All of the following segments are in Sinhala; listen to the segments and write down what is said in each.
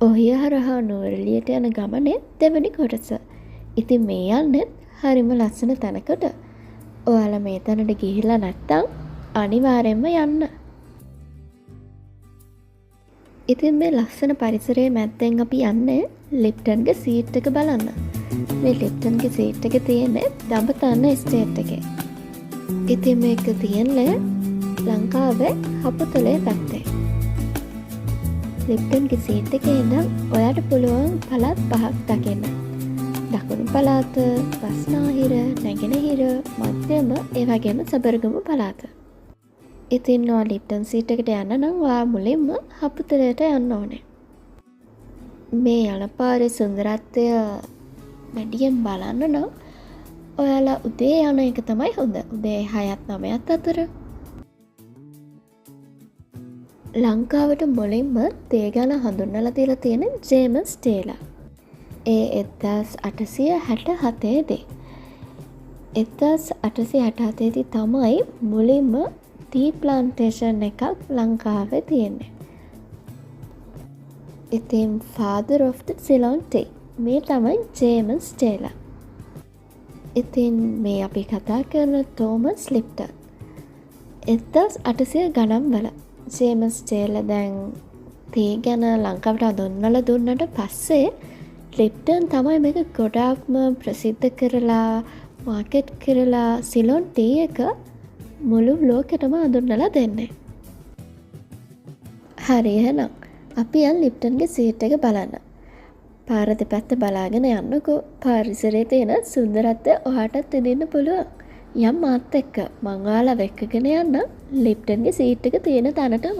ඔහිය හරහා නුවරඑළියට යන ගමනේ දෙවැනි කොටස. ඉතින් මේ යන්නේ හරිම ලස්සන තැනකට. ඔයාලා මේ තැනට ගිහිල්ලා නැත්තම් අනිවාර්යෙන්ම යන්න. ඉතින් මේ ලස්සන පරිසරයේ මැද්දෙන් අපි යන්නේ ලිප්ටන්ගේ සීට් එක බලන්න. මේ ලිප්ටන්ගේ සීට් එක තියෙන්නේ දඹතන්න එස්ටේට් එකේ. ඉතින් මේක තියෙන්නේ ලංකාවේ හපුතලේ පැත්තේ. ලිප්ටන්ගේ සීට් එකේ ඉඳන් ඔයාට පුළුවන් පළාත් 5ක් දකින්න. දකුණු පළාත, බස්නාහිර, නැගෙනහිර, මධ්‍යම, ඒ වගේම සබරගමු පළාත. ඉතින් ඔයා ලිප්ටන් සීට් එකට යන්න නම් ඔයා මුලින්ම හපුතලයට යන්න ඕනේ. මේ යන පාරේ සුන්දරත්වය වැඩියෙන් බලන්න නම් ඔයාලා උදේ යන එක තමයි හොඳ. උදේ 6ත් 9ත් අතර. ලංකාවට මුලින්ම තේ ගැන හඳුන්වලා තියලා තියෙන ජේම්ස් ටේලර්. ඒ 1867 දී. 1867 දී තමයි මුලින්ම ටී ප්ලාන්ටේෂන් එකක් ලංකාවේ තියෙන්නේ. ඉතින් father of the Ceylon tea මේ තමයි ජේම්ස් ටේලර්. ඉතින් මේ අපි කතා කරන තෝමස් ලිප්ටන් 1800 ගණන් වල ජේම්ස් ටේලර් දැන් තේ ගැන ලංකාවට හඳුන්වලා දුන්නට පස්සේ ලිප්ටන් තමයි මේක ගොඩාක්ම ප්‍රසිද්ධ කරලා මාකට් කරලා සිලොන් ටී එක මුළු ලෝකෙටම හඳුන්වලා දෙන්නේ. හරි එහෙනම් අපි යන් ලිප්ටන්ගේ සීට් එක බලන්න. පාර දෙපැත්ත බලාගෙන යන්නකෝ. පරිසරයේ තියෙන සුන්දරත්වය ඔයාටත් විඳින්න පුළුවන්. යම් මාත් එක්ක මං ඔයාලා වෙක්කගෙන යන්න ලිප්ටන්ගේ සීට් එක තියෙන තැනටම.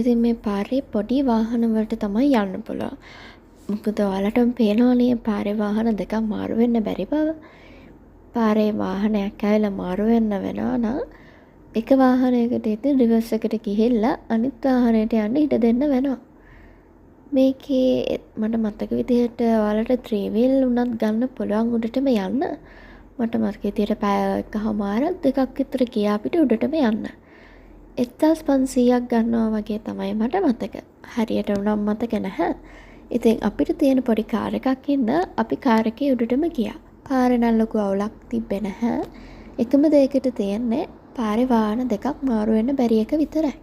ඉතින් මේ පාරේ පොඩි වාහන වලට තමයි යන්න පුළුවන්. මොකද ඔයාලටම පේනවනේ පාරේ වාහන දෙකක් මාරු වෙන්න බැරි බව. පාරේ වාහනයක් ඇවිල්ලා මාරු වෙන්න වෙනවා නම් එක වාහනයකට ඉතින් රිවර්ස් එකට ගිහිල්ලා අනිත් වාහනයට යන්න ඉඩ දෙන්න වෙනවා. මේකේ මට මතක විදිහට ඔයාලට 3 wheel උනත් ගන්න පුළුවන් උඩටම යන්න. මට මතක විදිහට පැය එකමාරක් දෙකක් විතර ගියා අපිට උඩටම යන්න. 1500ක් ගන්නවා වගේ තමයි මට මතක. හරියට උනම් මතක නැහැ. ඉතින් අපිට තියෙන පොඩි කාර් එකක් ඉන්න අපි කාර් එකේ උඩටම ගියා. පාරේ නම් ලොකු අවුලක් තිබ්බේ නැහැ. එකම දෙයකට තියෙන්නේ පාරේ වාහන දෙකක් මාරු වෙන්න බැරි එක විතරයි.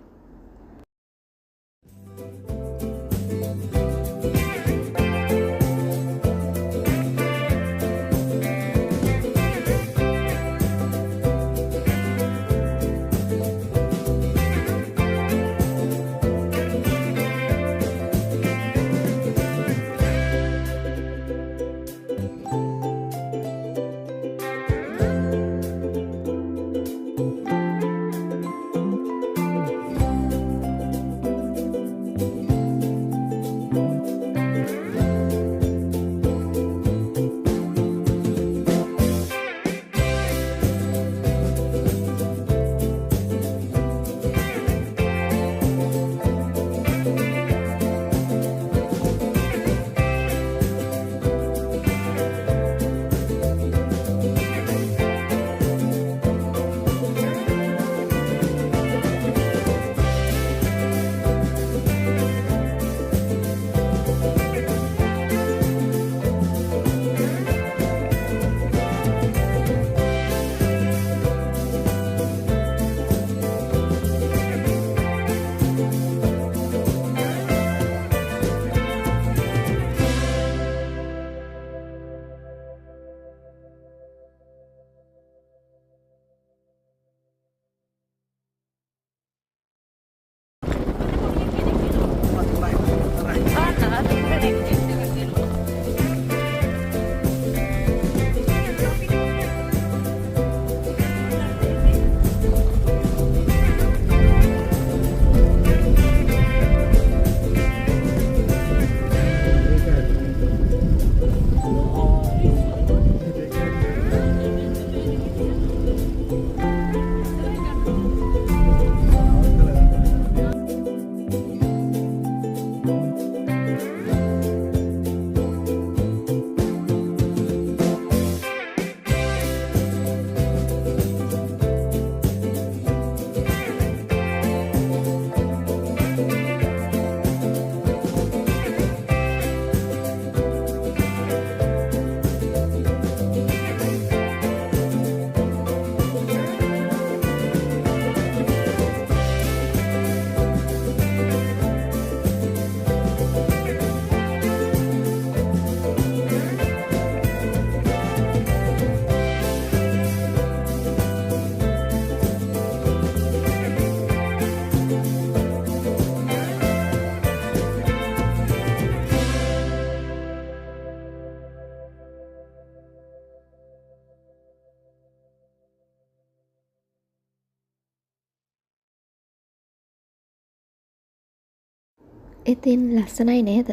ඉතින් ලස්සනයි නේද?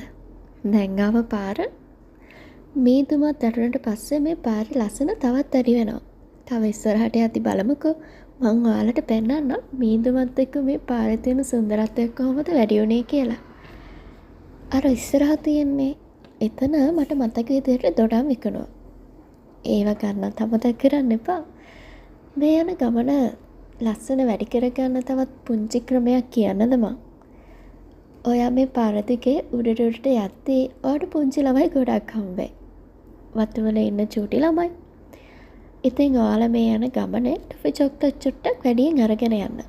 දැන් ආව පාර. මීදුමත් ඇරුණට පස්සේ මේ පාරේ ලස්සන තවත් වැඩි වෙනවා. තව ඉස්සරහට යද්දි බලමුකෝ. මං ඔයාලට පෙන්නන්නම් මීදුමත් එක්ක මේ පාරේ තියෙන සුන්දරත්වය කොහොමද වැඩි වුනේ කියලා. අර ඉස්සරහ තියෙන්නේ එතන මට මතක විදිහට දොඩම් විකුණුවා. ඒව ගන්නත් අමතක කරන්න එපා. මේ යන ගමන ලස්සන වැඩි කරගන්න තවත් පුංචි ක්‍රමයක් කියන්නද මං? ඔයා මේ පාර දිගේ උඩට යද්දී ඔයාට පුංචි ළමයි ගොඩක් හම්බෙයි. වතුවල ඉන්න චූටි ළමයි. ඉතින් ඔයාලා මේ යන ගමනේ ටොෆි චොක්ලට් චුට්ටක් වැඩියෙන් අරගෙන යන්න.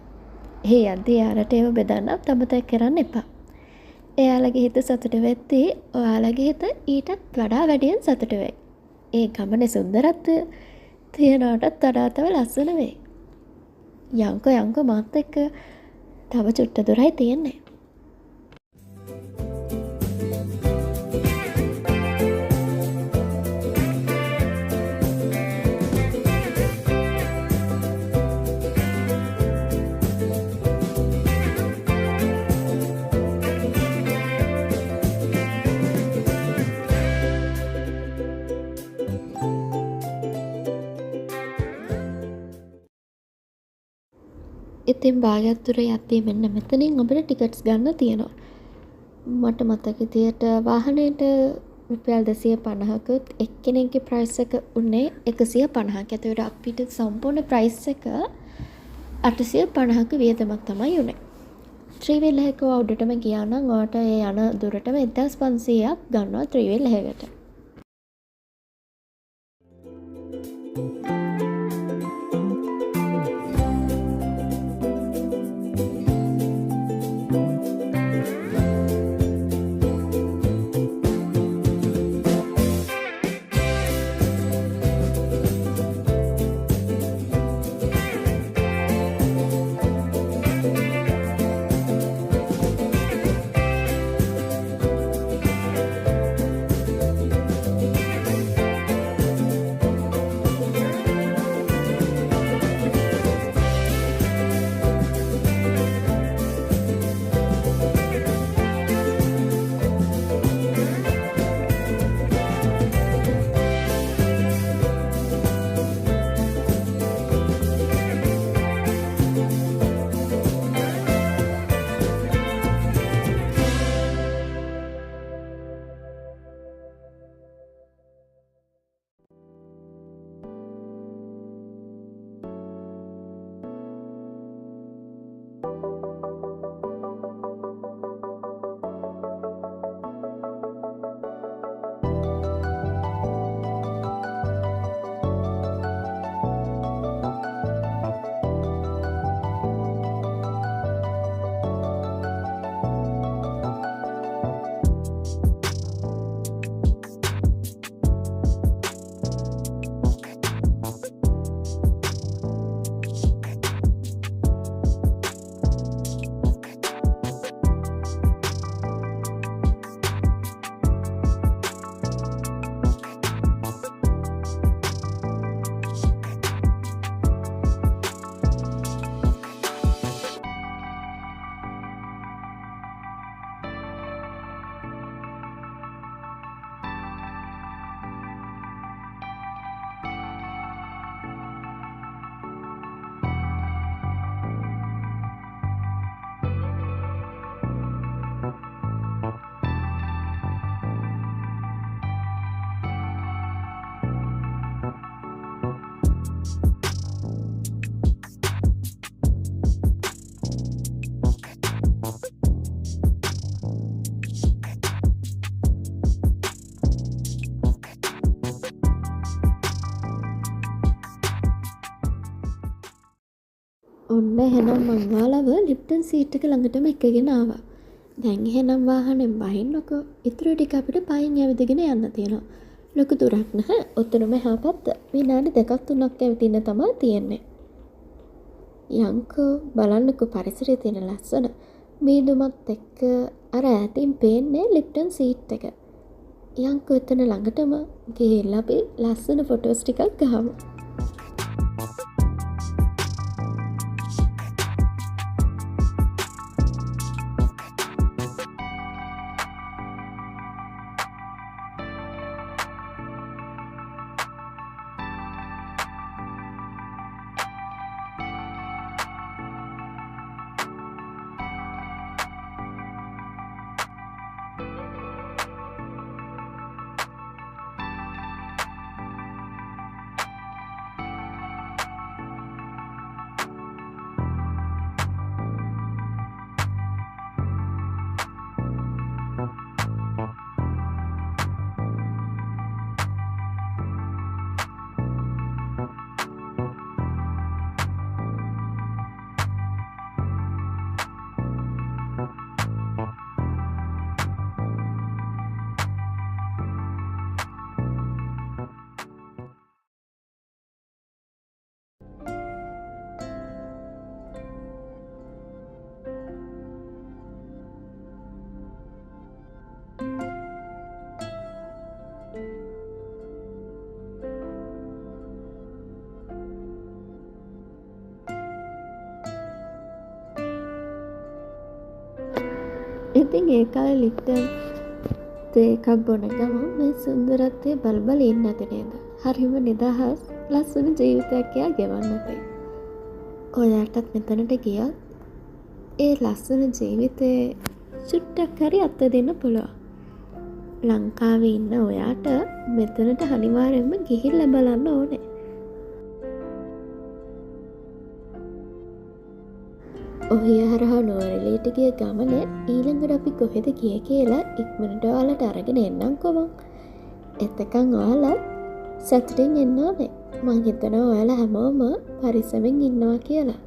ඒ යද්දී යාලට ඒව බෙදන්නත් අමතක කරන්න එපා. එයාලගේ හිත සතුට වෙද්දී ඔයාලගේ හිත ඊටත් වඩා වැඩියෙන් සතුට වෙයි. ඒ ගමනේ සුන්දරත්වය තියනටත් වඩා තව ලස්සන වෙයි. යංකෝ මාත් එක්ක තව චුට්ට දුරයි තියෙන්නේ. ඉතින් භාගයක් දුර යද්දී මෙන්න මෙතනින් අපිට ටිකට්ස් ගන්න තියෙනවා. මට මතක විදියට වාහනේට රුපියල් 250කුත් එක්කෙනෙක්ගේ ප්‍රයිස් එක උනේ 150ක්. ඒතකොට අපිට සම්පූර්ණ ප්‍රයිස් එක 850ක වියදමක් තමයි උනේ. ත්‍රිවිල් එකක උඩටම ගියා නම් ඔයාට ඒ යන දුරටම 1500ක් ගන්නවා ත්‍රිවිල් එකකට. ඔන්න එහෙනම් මං ඔයාලව ලිප්ටන් සීට් එක ළඟටම එක්කගෙන ආවා. දැන් එහෙනම් වාහනේ බහින්නකෝ. ඉතුරු ටික අපිට පයින් යවිදගෙන යන්න තියෙනවා. ලොකු දුරක් නැහැ. ඔතනම එහා පැත්ත. විනාඩි 2-3ක් ඇවිදින්න තමයි තියෙන්නේ. යංකෝ බලන්නකෝ පරිසරයේ තියෙන ලස්සන. මීදුමත් එක්ක අර ඈතින් පේන්නේ ලිප්ටන් සීට් එක. යංකෝ එතන ළඟටම ගිහිල්ලා අපි ලස්සන ෆොටෝස් ටිකක් ගහමු. ඉතින් ඒ කාලේ ලිප්ටන් තේ එකක් බොන ගමන් මේ සුන්දරත්වය බල බල ඉන්නේ නැති නේද? හරිම නිදහස් ලස්සන ජීවිතයක් එයා ගෙවන්න තියෙන්නේ. ඔයාටත් මෙතනට ගියත් ඒ ලස්සන ජීවිතේ චුට්ටක් හරි අත්දෙන්න පුළුවන්. ලංකාවේ ඉන්න ඔයාට මෙතනට අනිවාර්යෙන්ම ගිහිල්ලා බලන්න ඕනේ. ඔහිය හරහා නුවරඑළියට ගිය ගමනේ ඊළඟට අපි කොහෙද ගියේ කියලා ඉක්මනට ඔයාලට අරගෙන එන්නම්කෝ මං. එතකන් ඔයාලා සතුටින් එන්න ඕනේ. මං හිතනවා ඔයාලා හැමෝම පරිස්සමෙන් ඉන්නවා කියලා.